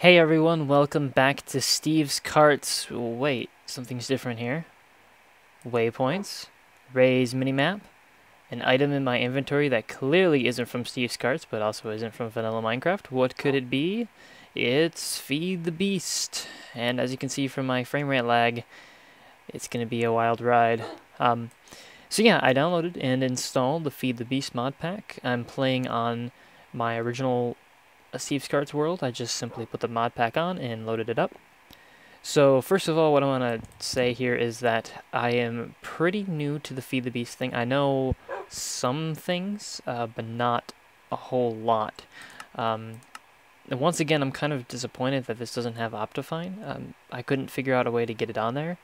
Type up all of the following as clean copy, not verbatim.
Hey everyone, welcome back to Steve's Carts. Wait, something's different here. Waypoints, Ray's minimap, an item in my inventory that clearly isn't from Steve's Carts, but also isn't from Vanilla Minecraft. What could it be? It's Feed the Beast. And as you can see from my frame rate lag, it's gonna be a wild ride. So yeah, I downloaded and installed the Feed the Beast mod pack. I'm playing on my original Steve's Carts world. I just simply put the mod pack on and loaded it up. So first of all, what I want to say here is that I am pretty new to the Feed the Beast thing. I know some things, but not a whole lot. And once again, I'm kind of disappointed that this doesn't have Optifine. I couldn't figure out a way to get it on there.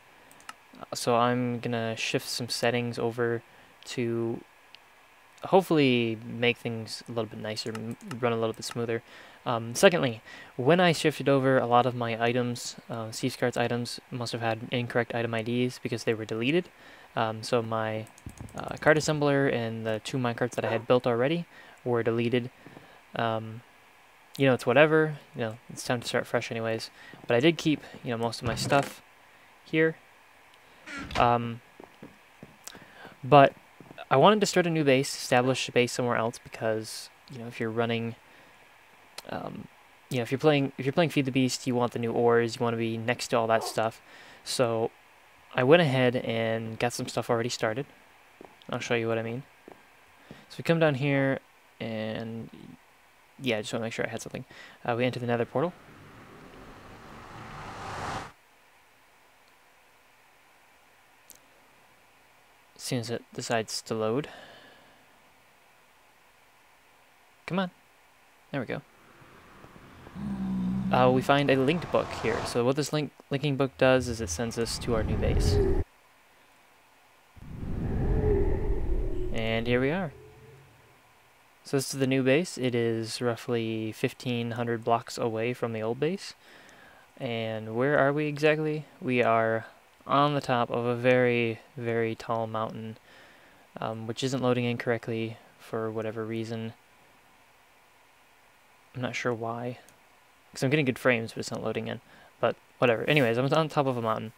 So I'm gonna shift some settings over to hopefully make things a little bit nicer, run a little bit smoother. Secondly, when I shifted over, a lot of my items, Steve's Carts items, must have had incorrect item IDs because they were deleted. So my cart assembler and the two minecarts that I had built already were deleted. It's whatever. It's time to start fresh anyways. But I did keep, most of my stuff here. But I wanted to start a new base, establish a base somewhere else because, if you're running, if you're playing Feed the Beast, you want the new ores, you want to be next to all that stuff. So I went ahead and got some stuff already started. I'll show you what I mean. So we come down here and, yeah, I just want to make sure I had something. We enter the nether portal. As soon as it decides to load. Come on. There we go. We find a linked book here. So what this linking book does is it sends us to our new base. And here we are. So this is the new base. It is roughly 1,500 blocks away from the old base. And where are we exactly? We are on the top of a very, very tall mountain, which isn't loading in correctly for whatever reason. I'm not sure why, because I'm getting good frames, but it's not loading in. But whatever. Anyways, I'm on top of a mountain.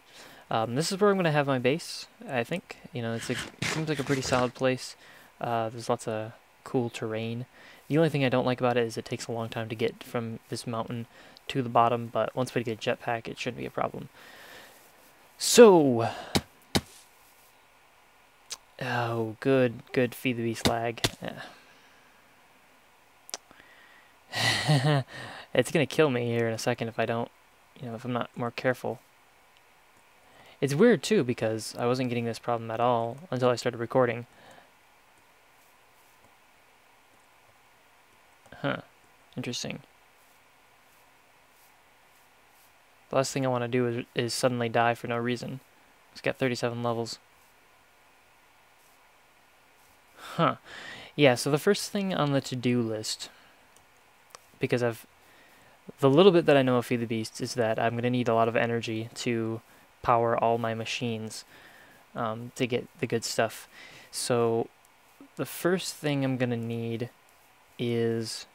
This is where I'm going to have my base, I think. It seems like a pretty solid place. There's lots of cool terrain. The only thing I don't like about it is it takes a long time to get from this mountain to the bottom, but once we get a jetpack, it shouldn't be a problem. So, oh, good Feed the Beast lag. Yeah. It's gonna kill me here in a second if I don't, if I'm not more careful. It's weird too because I wasn't getting this problem at all until I started recording. Huh. Interesting. The last thing I want to do is suddenly die for no reason. It's got 37 levels. Huh. Yeah, so the first thing on the to-do list, because the little bit that I know of Feed the Beast is that I'm going to need a lot of energy to power all my machines to get the good stuff. So the first thing I'm going to need is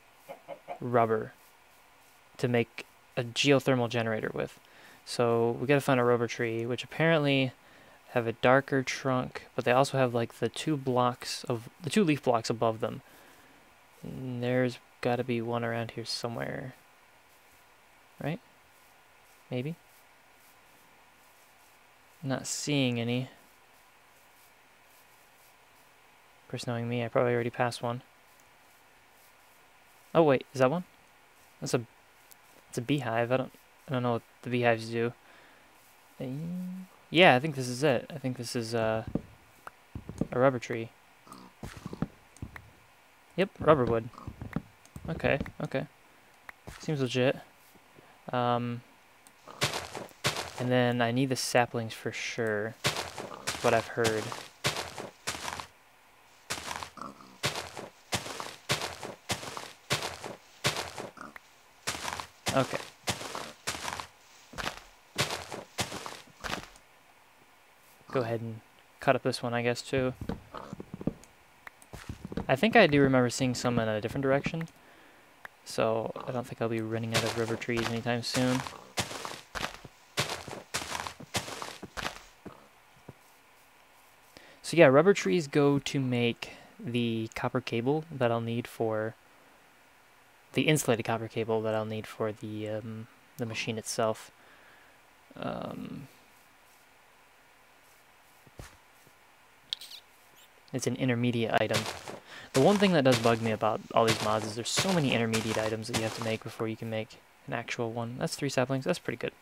rubber to make a geothermal generator with. So we gotta find a rubber tree, which apparently have a darker trunk, but they also have like the two leaf blocks above them. And there's gotta be one around here somewhere. Right? Maybe? Not seeing any. Of course, knowing me, I probably already passed one. Oh wait, is that one? It's a beehive. I don't know what the beehives do. Yeah, I think this is it. I think this is a rubber tree. Yep, rubber wood. Okay. Seems legit. And then I need the saplings for sure. That's what I've heard. Okay. Go ahead and cut up this one, I guess, too. I think I do remember seeing some in a different direction. so I don't think I'll be running out of rubber trees anytime soon. So yeah, rubber trees go to make the copper cable that I'll need for the insulated copper cable that I'll need for the machine itself. It's an intermediate item. The one thing that does bug me about all these mods is there's so many intermediate items that you have to make before you can make an actual one. That's 3 saplings. That's pretty good.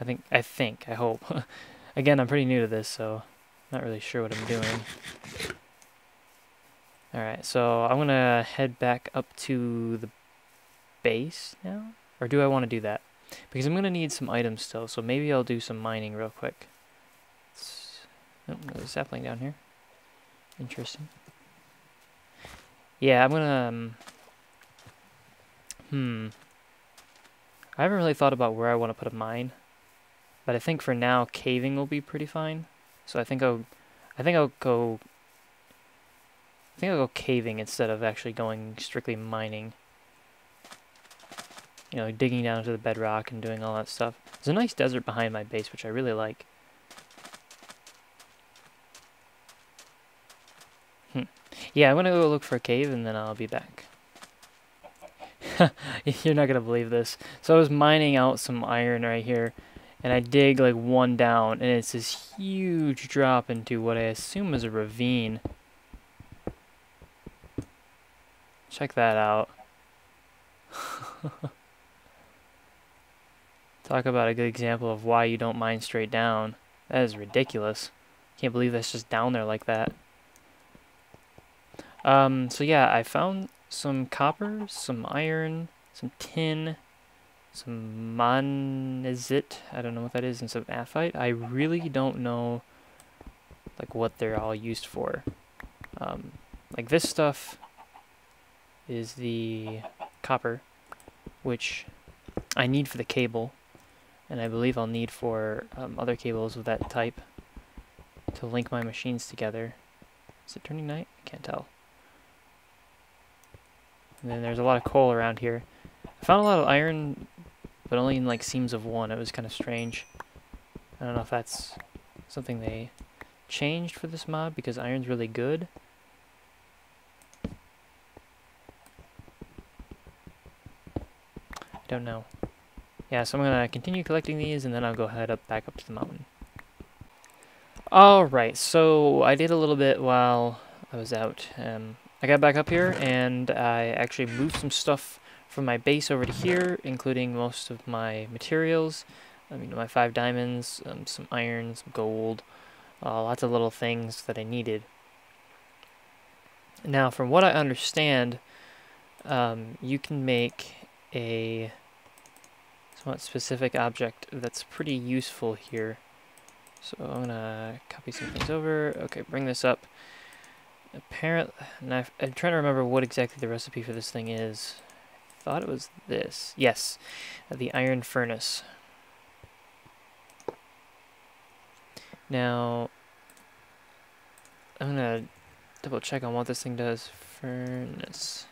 I hope. Again, I'm pretty new to this, so not really sure what I'm doing. Alright, so I'm gonna head back up to the base now? Or do I want to do that? Because I'm gonna need some items still, so maybe I'll do some mining real quick. Oh, there's a sapling down here. Interesting. Yeah, I'm gonna... I haven't really thought about where I want to put a mine, but I think for now caving will be pretty fine. So I think I'll go caving instead of actually going strictly mining. You know, digging down to the bedrock and doing all that stuff. There's a nice desert behind my base, which I really like. Yeah, I'm gonna go look for a cave and then I'll be back. You're not gonna believe this. So I was mining out some iron right here, and I dig like one down, and it's this huge drop into what I assume is a ravine. Check that out. Talk about a good example of why you don't mine straight down. That is ridiculous. Can't believe that's just down there like that. So yeah, I found some copper, some iron, some tin, some monazite, I don't know what that is, and some aphite. I really don't know like what they're all used for. Like this stuff is the copper, which I need for the cable, and I believe I'll need for other cables of that type to link my machines together. Is it turning night? I can't tell. And then there's a lot of coal around here. I found a lot of iron, but only in like seams of one. It was kind of strange. I don't know if that's something they changed for this mod, because iron's really good. I don't know. Yeah, so I'm gonna continue collecting these, and then I'll go head back up to the mountain. Alright, so I did a little bit while I was out. I got back up here, and I actually moved some stuff from my base over to here, including most of my materials. My 5 diamonds, some iron, some gold, lots of little things that I needed. Now, from what I understand, you can make a somewhat specific object that's pretty useful here. So I'm gonna copy some things over. Okay, bring this up. Apparently, I'm trying to remember what exactly the recipe for this thing is. I thought it was this. Yes, the iron furnace. Now, I'm gonna double check on what this thing does. Furnace.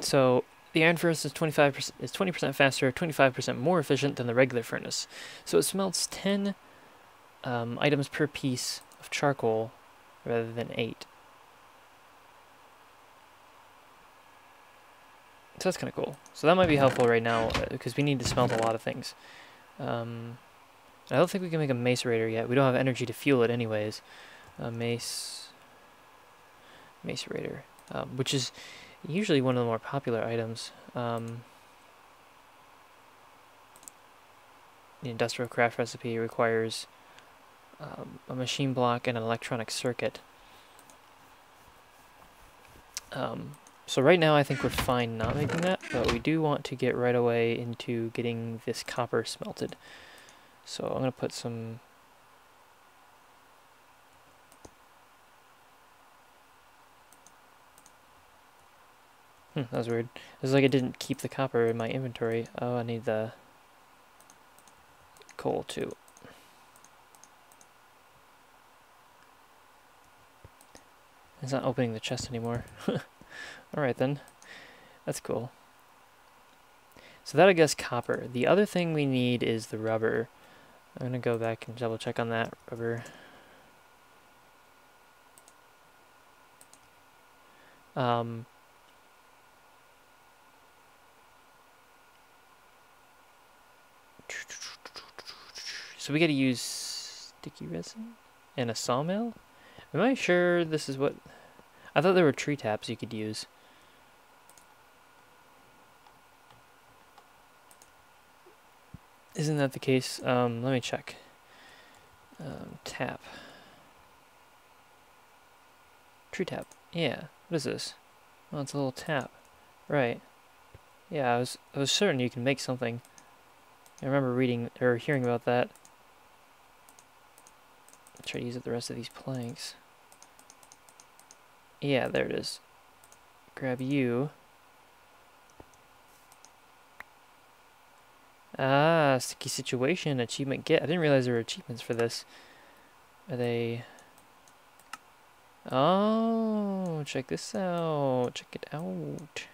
So the iron furnace is 20% faster, 25% more efficient than the regular furnace. So it smelts 10 items per piece of charcoal rather than 8. So that's kind of cool. So that might be helpful right now because we need to smelt a lot of things. I don't think we can make a macerator yet. We don't have energy to fuel it anyways. Macerator, which is usually one of the more popular items. The industrial craft recipe requires a machine block and an electronic circuit. So right now I think we're fine not making that, but we do want to get right away into getting this copper smelted. So I'm going to put some... that was weird. It was like I didn't keep the copper in my inventory. Oh, I need the coal too. It's not opening the chest anymore. Alright then. That's cool. So that, I guess, copper. The other thing we need is the rubber. I'm gonna go back and double check on that rubber. So we gotta use sticky resin and a sawmill? Am I sure this is what... I thought there were tree taps you could use. Isn't that the case? Let me check. Tap. Tree tap. Yeah. What is this? Oh, it's a little tap. Right. Yeah, I was certain you can make something. I remember reading or hearing about that. I'll try to use up the rest of these planks. Yeah, there it is. Grab you. Ah, sticky situation, achievement get. I didn't realize there were achievements for this. Are they... Oh, check this out. Check it out.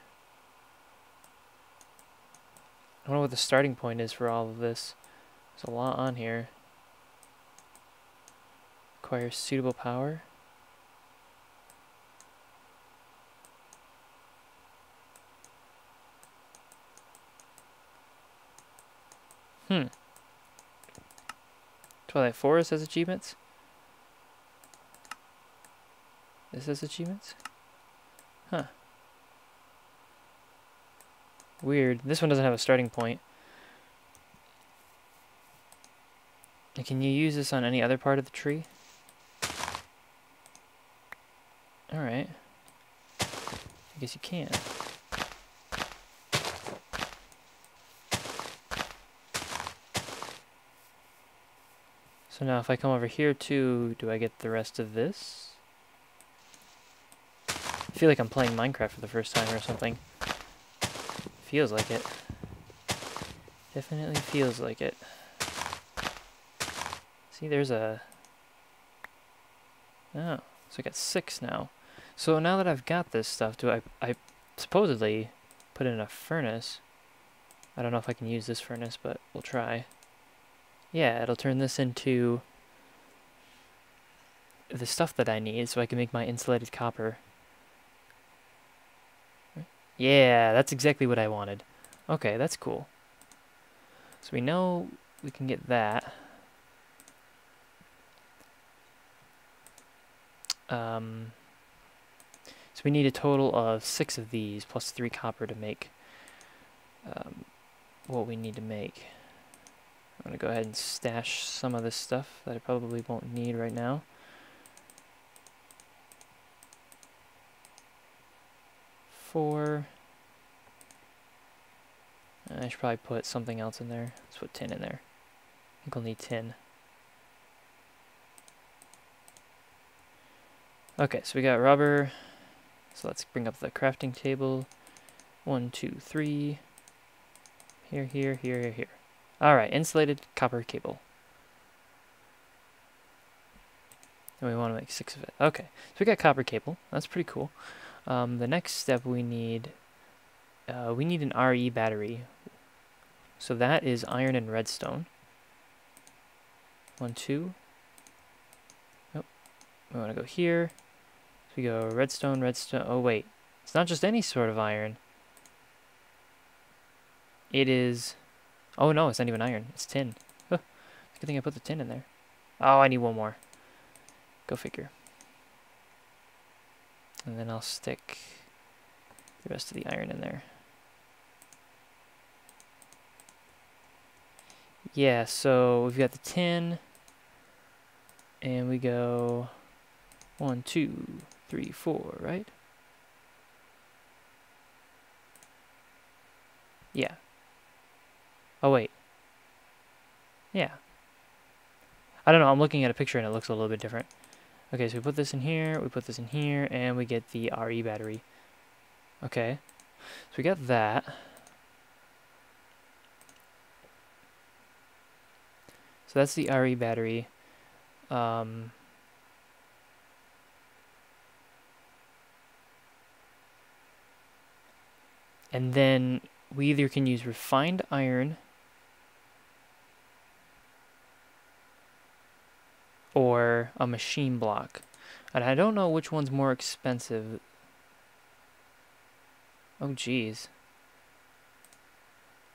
I don't know what the starting point is for all of this. There's a lot on here. Requires suitable power. Twilight Forest has achievements. This has achievements? Huh. Weird. This one doesn't have a starting point. And can you use this on any other part of the tree? Alright. I guess you can. So now if I come over here too, do I get the rest of this? I feel like I'm playing Minecraft for the first time or something. Feels like it. Definitely feels like it. See, there's a... Oh, so I got 6 now. So now that I've got this stuff, do I supposedly put it in a furnace? I don't know if I can use this furnace, but we'll try. Yeah, it'll turn this into the stuff that I need so I can make my insulated copper. Yeah, that's exactly what I wanted. Okay, that's cool. So we know we can get that. So we need a total of 6 of these plus 3 copper to make what we need to make. I'm going to go ahead and stash some of this stuff that I probably won't need right now. Four. I should probably put something else in there. Let's put tin in there. I think we'll need tin. Okay, so we got rubber. So let's bring up the crafting table. 1, 2, 3. Here, here, here, here, here. Alright, insulated copper cable. And we want to make 6 of it. Okay, so we got copper cable. That's pretty cool. The next step we need an RE battery. So that is iron and redstone. 1, 2. Oh, we want to go here. So we go redstone, redstone. Oh wait, it's not just any sort of iron. It is... Oh no, it's not even iron. It's tin. Huh. Good thing I put the tin in there. Oh, I need one more. Go figure. And then I'll stick the rest of the iron in there. Yeah, so we've got the tin. And we go 1, 2, 3, 4, right? Yeah. Oh, wait. Yeah. I don't know, I'm looking at a picture and it looks a little bit different. Okay, so we put this in here, we put this in here, and we get the RE battery. Okay. So we got that. So that's the RE battery. And then we either can use refined iron or a machine block. And I don't know which one's more expensive. Oh, geez.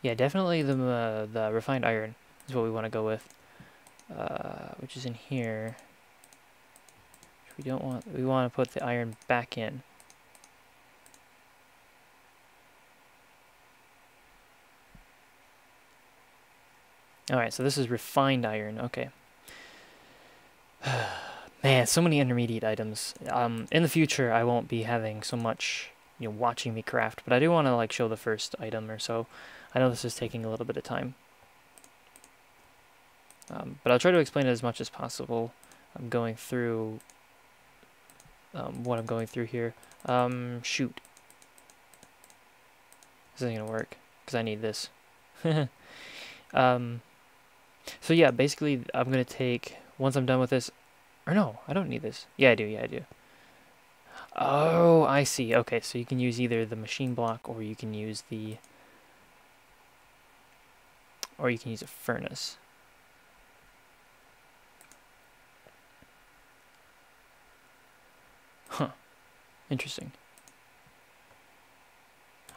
Yeah, definitely the refined iron is what we want to go with. Which is in here. We don't want. We want to put the iron back in. All right, so this is refined iron. Okay. Man, so many intermediate items. In the future, I won't be having so much, watching me craft, but I do want to like show the first item or so. I know this is taking a little bit of time, but I'll try to explain it as much as possible. I'm going through what I'm going through here. Shoot, this isn't gonna work because I need this. So yeah, basically, I'm gonna take once I'm done with this. Or no, I don't need this. Yeah, I do. Yeah, I do. Oh, I see. Okay, so you can use either the machine block or you can use a furnace. Huh. Interesting.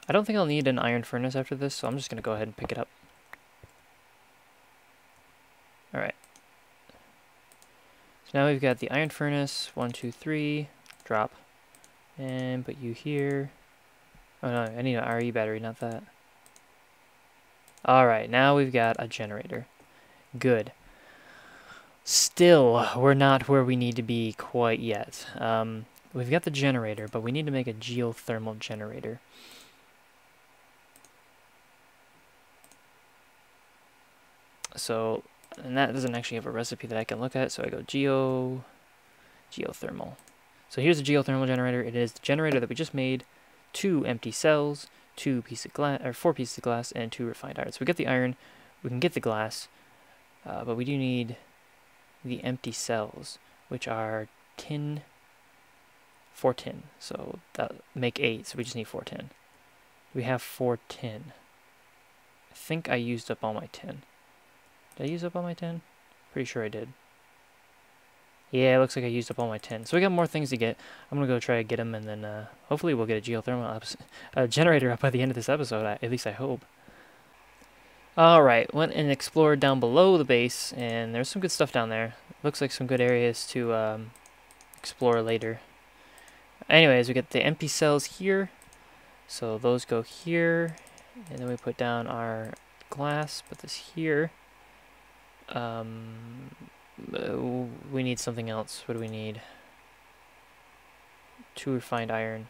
I don't think I'll need an iron furnace after this, so I'm just going to go ahead and pick it up. Alright. So now we've got the iron furnace. 1, 2, 3. Drop. And put you here. Oh no, I need an RE battery, not that. Alright, now we've got a generator. Good. Still, we're not where we need to be quite yet. We've got the generator, but we need to make a geothermal generator. So, and that doesn't actually have a recipe that I can look at, so I go geothermal. So here's a geothermal generator. It is the generator that we just made, 2 empty cells, 4 pieces of glass, and 2 refined iron. So we get the iron, we can get the glass, but we do need the empty cells, which are 4 tin. So that make 8, so we just need 4 tin. We have 4 tin. I think I used up all my tin. Did I use up all my tin? Pretty sure I did. Yeah, it looks like I used up all my tin. So we got more things to get. I'm going to go try to get them, and then hopefully we'll get a geothermal generator up by the end of this episode. At least I hope. Alright, went and explored down below the base, and there's some good stuff down there. Looks like some good areas to explore later. Anyways, we get the empty cells here. So those go here, and then we put down our glass, put this here. We need something else. What do we need? 2 refined iron.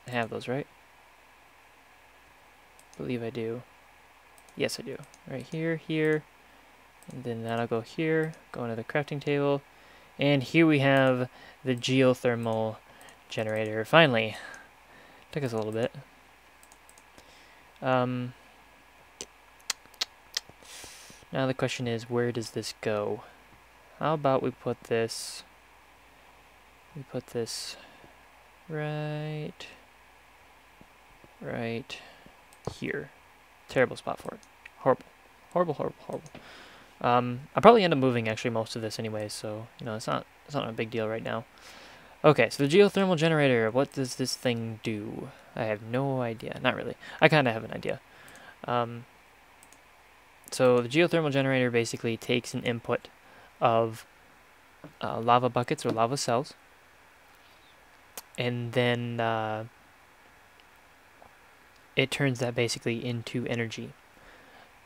I have those, right? I believe I do. Yes, I do. Right here, here. And then that'll go here. Go into the crafting table. And here we have the geothermal generator. Finally. Took us a little bit. Now the question is, where does this go? How about we put this right here. Terrible spot for it. Horrible. Horrible, horrible, horrible. I'll probably end up moving actually most of this anyway, so it's not a big deal right now. Okay, so the geothermal generator, what does this thing do? I have no idea. Not really. I kind of have an idea. So the geothermal generator basically takes an input of lava buckets or lava cells, and then it turns that basically into energy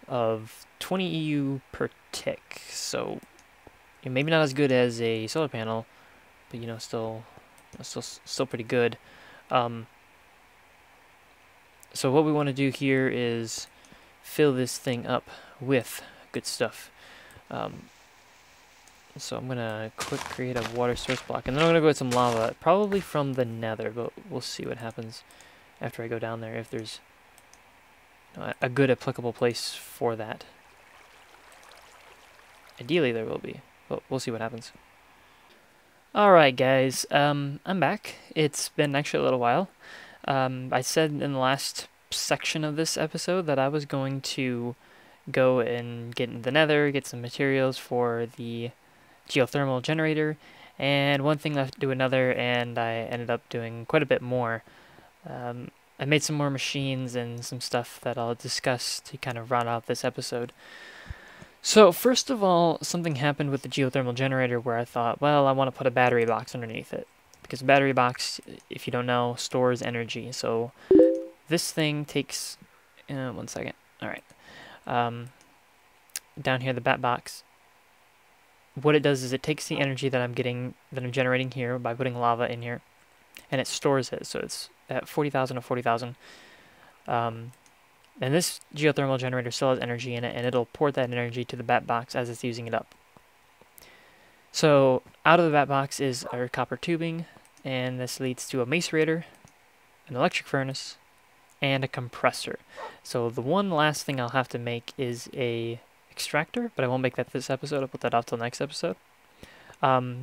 of 20 EU per tick. So maybe not as good as a solar panel, but still pretty good. So what we want to do here is fill this thing up with good stuff. So I'm gonna quick create a water source block, and then I'm gonna go get some lava, probably from the Nether, but we'll see what happens after I go down there, if there's a good applicable place for that. Ideally there will be, but we'll see what happens. Alright guys, I'm back. It's been actually a little while. I said in the last section of this episode that I was going to go and get in the nether, get some materials for the geothermal generator, and one thing left to do another, and I ended up doing quite a bit more. I made some more machines and some stuff that I'll discuss to kind of round out this episode. So first of all, something happened with the geothermal generator where I thought, well, I want to put a battery box underneath it. Because the battery box, if you don't know, stores energy. So this thing takes... one second. Alright. Down here, the bat box. What it does is it takes the energy that I'm generating here by putting lava in here, and it stores it. So it's at 40,000 to 40,000. And this geothermal generator still has energy in it, and it'll port that energy to the bat box as it's using it up. So out of the bat box is our copper tubing, and this leads to a macerator, an electric furnace, and a compressor. So the one last thing I'll have to make is a extractor, but I won't make that this episode. I'll put that off till next episode.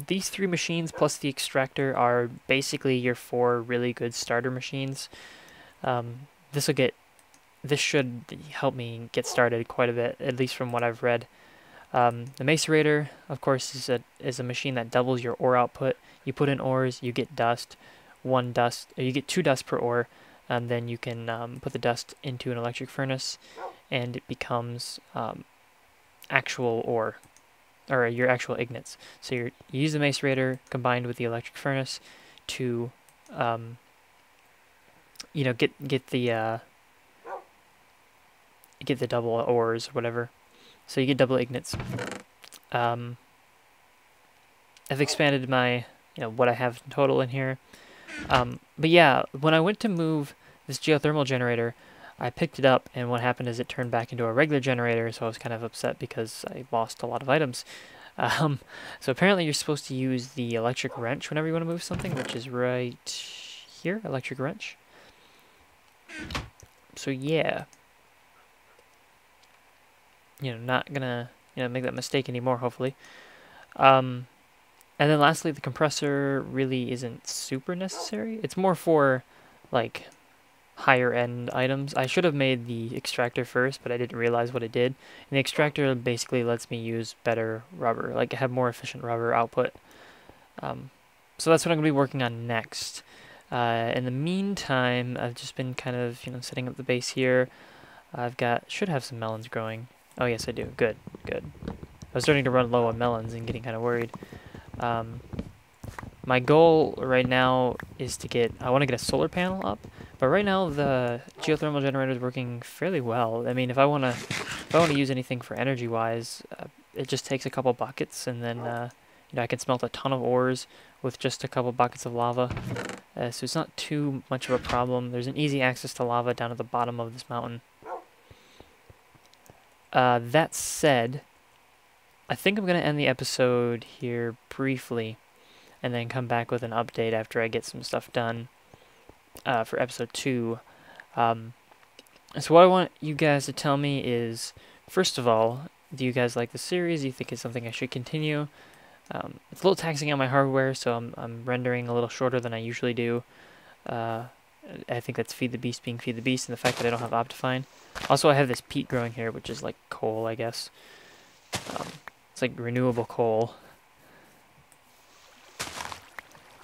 These 3 machines plus the extractor are basically your 4 really good starter machines. This should help me get started quite a bit, at least from what I've read. The macerator, of course, is a machine that doubles your ore output. You put in ores, you get dust, you get 2 dust per ore, and then you can put the dust into an electric furnace, and it becomes actual ore, or your actual ignites. So you use the macerator combined with the electric furnace to, get the double ores or whatever. So you get double ignites. I've expanded my, what I have in total in here. But yeah, when I went to move this geothermal generator, I picked it up, and what happened is it turned back into a regular generator, so I was kind of upset because I lost a lot of items. So apparently you're supposed to use the electric wrench whenever you want to move something, which is right here, electric wrench. So yeah. Not gonna, make that mistake anymore, hopefully. And then lastly, the compressor really isn't super necessary. It's more for, like, higher-end items. I should have made the extractor first, but I didn't realize what it did. And the extractor basically lets me use better rubber, like have more efficient rubber output. So that's what I'm going to be working on next. In the meantime, I've just been kind of, setting up the base here. Should have some melons growing. Oh, yes, I do. Good, good. I was starting to run low on melons and getting kind of worried. My goal right now is I want to get a solar panel up, but right now the geothermal generator is working fairly well. I mean, if I want to use anything for energy-wise, it just takes a couple buckets, and then I can smelt a ton of ores with just a couple buckets of lava. So it's not too much of a problem. There's an easy access to lava down at the bottom of this mountain. That said, I think I'm going to end the episode here briefly, and then come back with an update after I get some stuff done for episode 2. So what I want you guys to tell me is, first of all, do you guys like the series? Do you think it's something I should continue? It's a little taxing on my hardware, so I'm rendering a little shorter than I usually do. I think that's Feed the Beast being Feed the Beast, and the fact that I don't have Optifine. Also, I have this peat growing here, which is like coal, I guess. It's like renewable coal.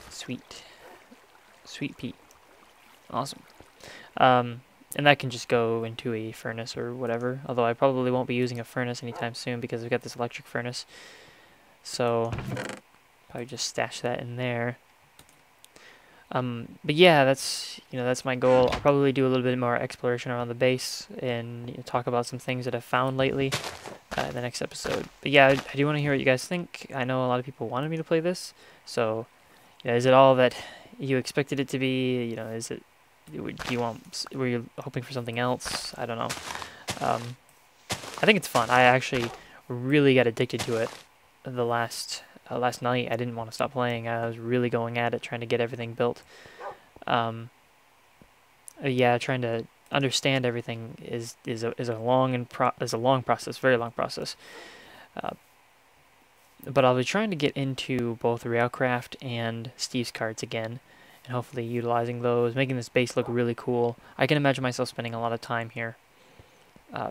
Sweet. Sweet peat. Awesome. And that can just go into a furnace or whatever, although I probably won't be using a furnace anytime soon because I've got this electric furnace. So, probably just stash that in there. But yeah, that's my goal. I'll probably do a little bit more exploration around the base and talk about some things that I've found lately in the next episode. But yeah, I do want to hear what you guys think. I know a lot of people wanted me to play this, so is it all that you expected it to be? Were you hoping for something else? I don't know. I think it's fun. I actually really got addicted to it last night. I didn't want to stop playing. I was really going at it, trying to get everything built. Yeah, trying to understand everything is a long process, very long process. But I'll be trying to get into both Railcraft and Steve's Cards again, and hopefully utilizing those, making this base look really cool. I can imagine myself spending a lot of time here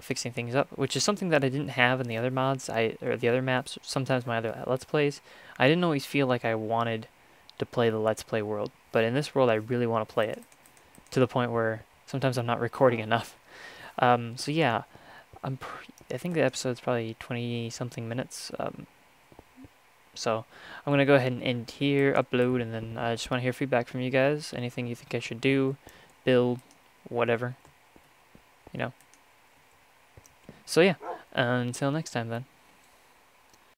fixing things up, which is something that I didn't have in the other mods, or the other maps, sometimes my other Let's Plays. I didn't always feel like I wanted to play the Let's Play world, but in this world I really want to play it, to the point where sometimes I'm not recording enough. So yeah, I think the episode's probably 20-something minutes, so I'm going to go ahead and end here, upload, and then I just want to hear feedback from you guys. Anything you think I should do, build, whatever, you know. So yeah, until next time then.